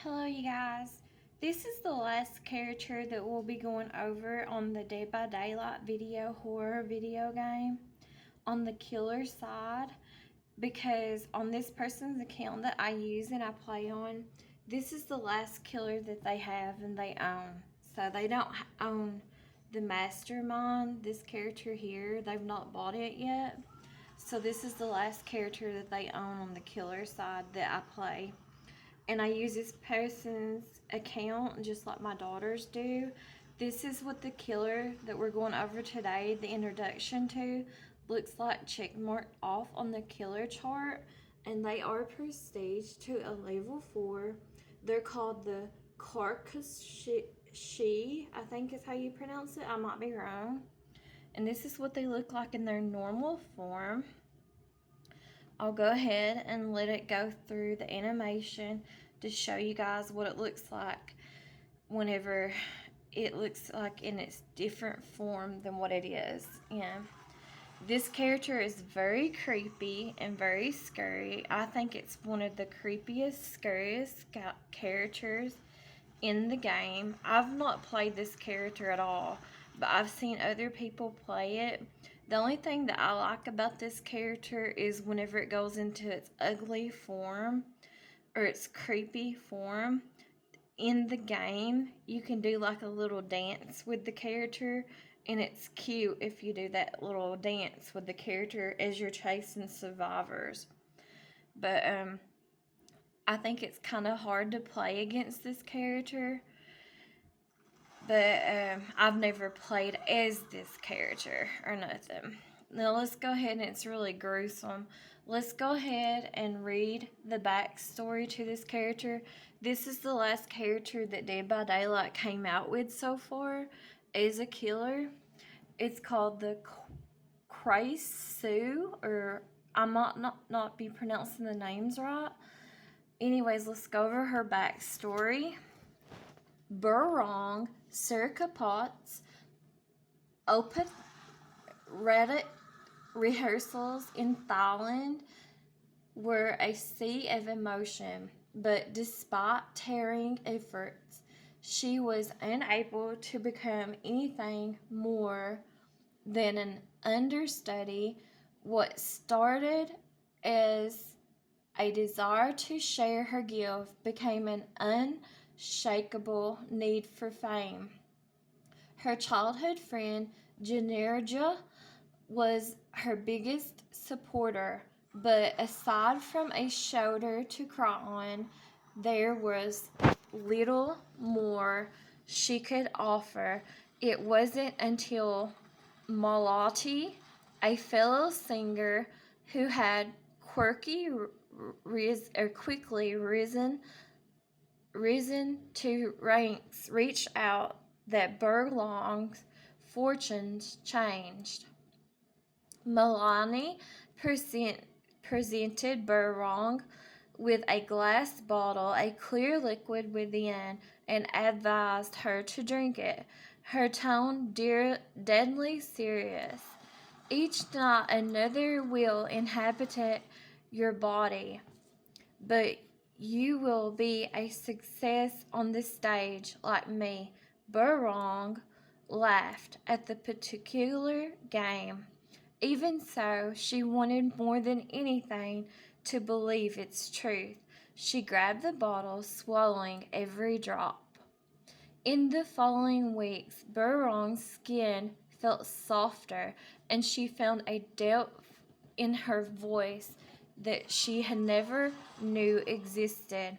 Hello you guys. This is the last character that we'll be going over on the Dead by Daylight video horror video game on the killer side, because on this person's account that I use and I play on, this is the last killer that they have and they own. So they don't own the mastermind, this character here. They've not bought it yet. So this is the last character that they own on the killer side that I play. And I use this person's account just like my daughters do. This is what the killer that we're going over today, the introduction to, looks like check marked off on the killer chart. And they are prestige to a level 4. They're called the Krasue, I think is how you pronounce it. I might be wrong. And this is what they look like in their normal form. I'll go ahead and let it go through the animation to show you guys what it looks like whenever it looks like in its different form than what it is. This character is very creepy and very scary. I think it's one of the creepiest, scariest characters in the game. I've not played this character at all, but I've seen other people play it. The only thing that I like about this character is whenever it goes into its ugly form or its creepy form in the game, you can do like a little dance with the character, and it's cute if you do that little dance with the character as you're chasing survivors. But I think it's kind of hard to play against this character. But I've never played as this character or nothing. Now let's go ahead, and it's really gruesome. Let's go ahead and read the backstory to this character. This is the last character that Dead by Daylight came out with so far as a killer. It's called the Krasue, or I might not be pronouncing the names right. Anyways, let's go over her backstory. Burrong, circa pots, open Reddit rehearsals in Thailand were a sea of emotion, but despite tearing efforts, she was unable to become anything more than an understudy. What started as a desire to share her gift became an unshakable need for fame. Her childhood friend, Janerja, was her biggest supporter, but aside from a shoulder to cry on, there was little more she could offer. It wasn't until Malati, a fellow singer who had quickly risen to ranks, reached out, that Burlong's fortunes changed. Milani presented Burlong with a glass bottle, a clear liquid within, and advised her to drink it, her tone deadly serious. Each night another will inhabit your body, but you will be a success on the stage like me. Burrong laughed at the particular game. Even so, she wanted more than anything to believe its truth. She grabbed the bottle, swallowing every drop. In the following weeks, Burrong's skin felt softer, and she found a depth in her voice that she had never knew existed.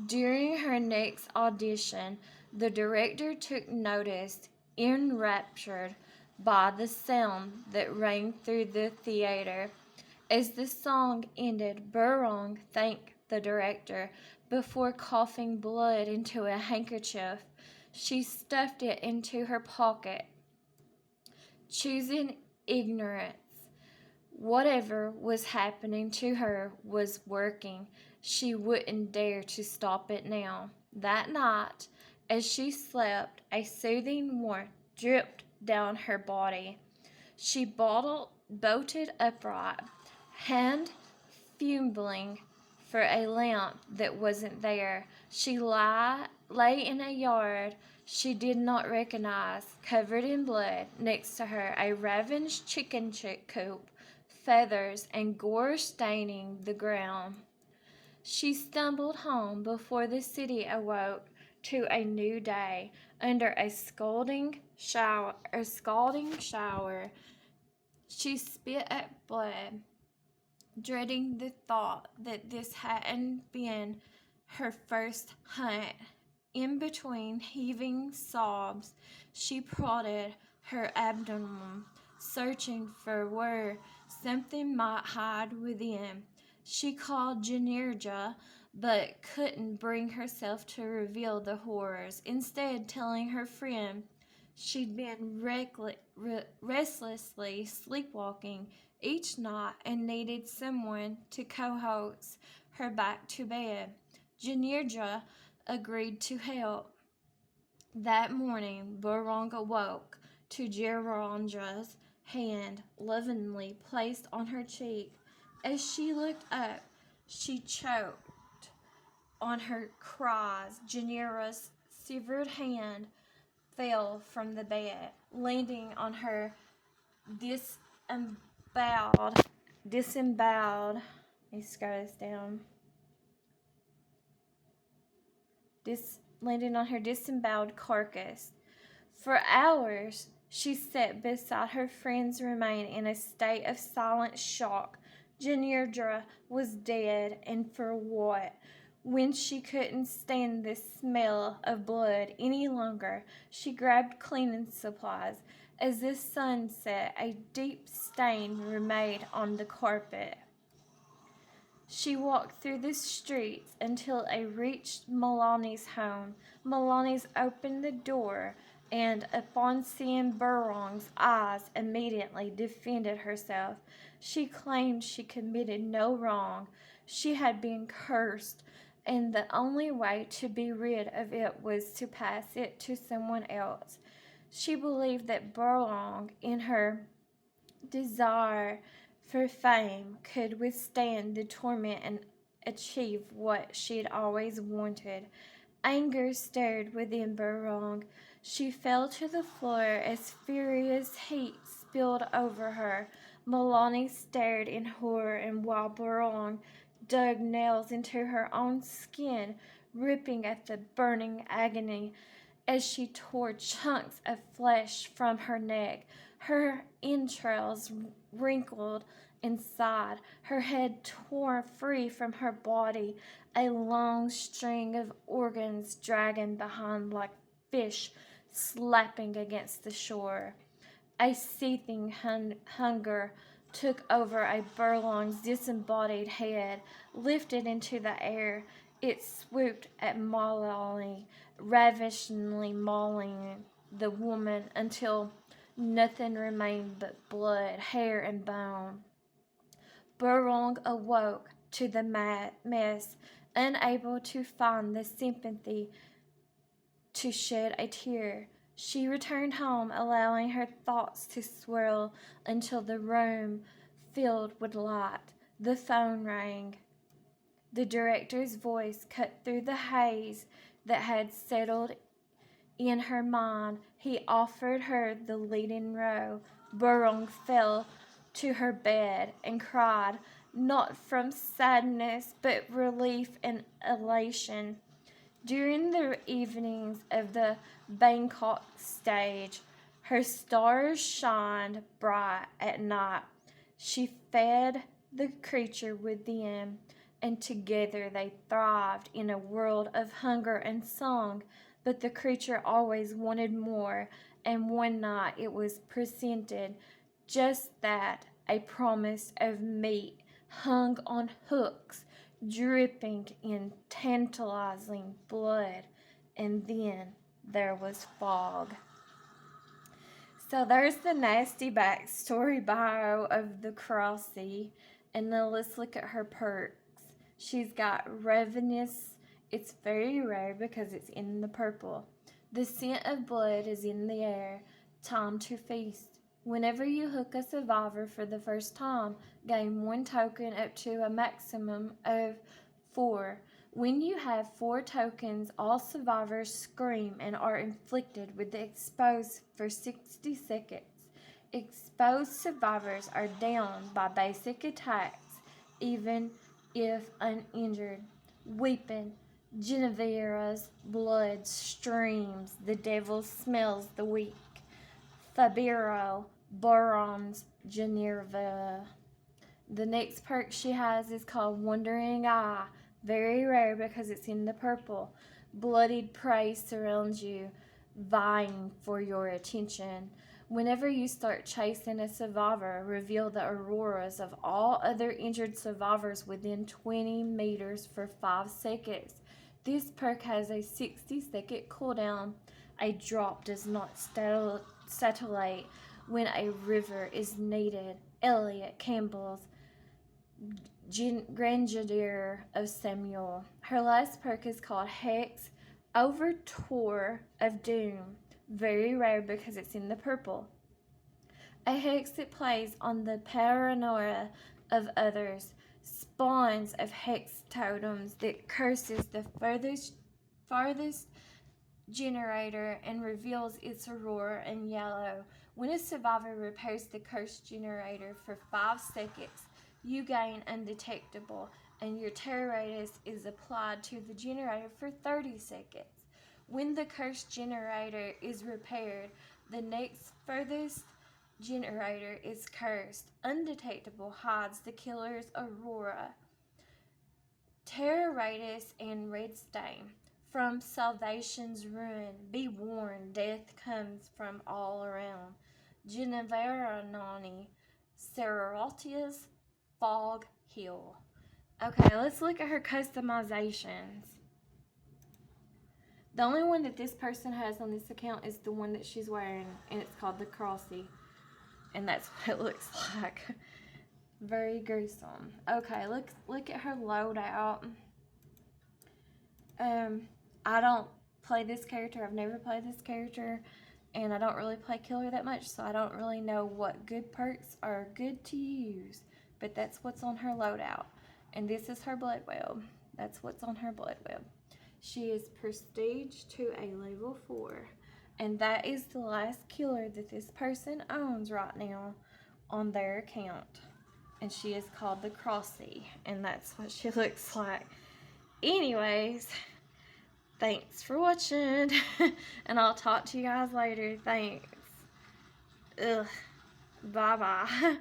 During her next audition, the director took notice, enraptured by the sound that rang through the theater. As the song ended, Burrong thanked the director before coughing blood into a handkerchief. She stuffed it into her pocket, choosing ignorance. Whatever was happening to her was working. She wouldn't dare to stop it now. That night, as she slept, a soothing warmth dripped down her body. She bolted upright, hand fumbling for a lamp that wasn't there. She lay in a yard she did not recognize, covered in blood. Next to her, a ravaged chicken coop, feathers and gore staining the ground. She stumbled home before the city awoke to a new day. Under a scalding shower, she spit at blood, dreading the thought that this hadn't been her first hunt. In between heaving sobs, she prodded her abdomen, searching for where something might hide within. She called Janirja, but couldn't bring herself to reveal the horrors, instead telling her friend she'd been restlessly sleepwalking each night and needed someone to coax her back to bed. Janirja agreed to help. That morning, Burong awoke to Jiranja's hand lovingly placed on her cheek. As she looked up, she choked on her cries. Janira's severed hand fell from the bed, landing on her disemboweled. Let me scroll this down. Landing on her disemboweled carcass. For hours, she sat beside her friend's remain in a state of silent shock. Janirja was dead, and for what? When she couldn't stand the smell of blood any longer, she grabbed cleaning supplies. As the sun set, a deep stain remained on the carpet. She walked through the streets until I reached Milani's home. Milani's opened the door, and upon seeing Burong's eyes, immediately defended herself. She claimed she committed no wrong. She had been cursed, and the only way to be rid of it was to pass it to someone else. She believed that Burong, in her desire for fame, could withstand the torment and achieve what she'd always wanted. Anger stirred within Burong. She fell to the floor as furious heat spilled over her. Milani stared in horror, and while Burong dug nails into her own skin, ripping at the burning agony as she tore chunks of flesh from her neck. Her entrails wrinkled inside, her head tore free from her body, a long string of organs dragging behind like fish slapping against the shore. A seething hunger took over a Burlong's disembodied head, lifted into the air. It swooped at Molly, ravishingly mauling the woman until nothing remained but blood, hair, and bone. Burong awoke to the mess, unable to find the sympathy to shed a tear. She returned home, allowing her thoughts to swirl until the room filled with light. The phone rang. The director's voice cut through the haze that had settled in her mind. He offered her the leading role. Burong fell to her bed and cried, not from sadness, but relief and elation. During the evenings of the Bangkok stage, her stars shined bright at night. She fed the creature within, and together they thrived in a world of hunger and song. But the creature always wanted more, and one night it was presented just that, a promise of meat hung on hooks, dripping in tantalizing blood, and then there was fog. So there's the nasty backstory bio of the Krasue, and now let's look at her perks. She's got ravenous. It's very rare because it's in the purple. The scent of blood is in the air. Time to feast. Whenever you hook a survivor for the first time, gain 1 token up to a maximum of 4. When you have 4 tokens, all survivors scream and are inflicted with the exposed for 60 seconds. Exposed survivors are down by basic attacks, even if uninjured. Weeping. Genevera's blood streams. The devil smells the weak. Fabiro. Boron's Geneva. The next perk she has is called Wandering Eye. Very rare because it's in the purple. Bloodied prey surrounds you, vying for your attention. Whenever you start chasing a survivor, reveal the auroras of all other injured survivors within 20 meters for 5 seconds. This perk has a 60-second cooldown. A drop does not satellite when a river is needed. Elliot Campbell's Grandier of Samuel. Her last perk is called Hex Overture of Doom. Very rare because it's in the purple. A hex that plays on the paranoia of others. Spawns of hex totems that curses the farthest generator and reveals its aurora in yellow. When a survivor repairs the cursed generator for 5 seconds, you gain undetectable, and your terror radius is applied to the generator for 30 seconds. When the cursed generator is repaired, the next furthest generator is cursed. Undetectable hides the killer's aurora. Terror radius and red stain. From salvation's ruin, be warned, death comes from all around. Genevera Nani, Serratia's Fog Hill. Okay, let's look at her customizations. The only one that this person has on this account is the one that she's wearing, and it's called the Krasue. And that's what it looks like. Very gruesome. Okay, look at her loadout. I don't play this character. I've never played this character, and I don't really play killer that much, so I don't really know what good perks are good to use. But that's what's on her loadout. And this is her blood web. That's what's on her blood web. She is prestige to a level 4. And that is the last killer that this person owns right now on their account. And she is called the Krasue. And that's what she looks like. Anyways, thanks for watching. And I'll talk to you guys later. Thanks. Ugh. Bye-bye.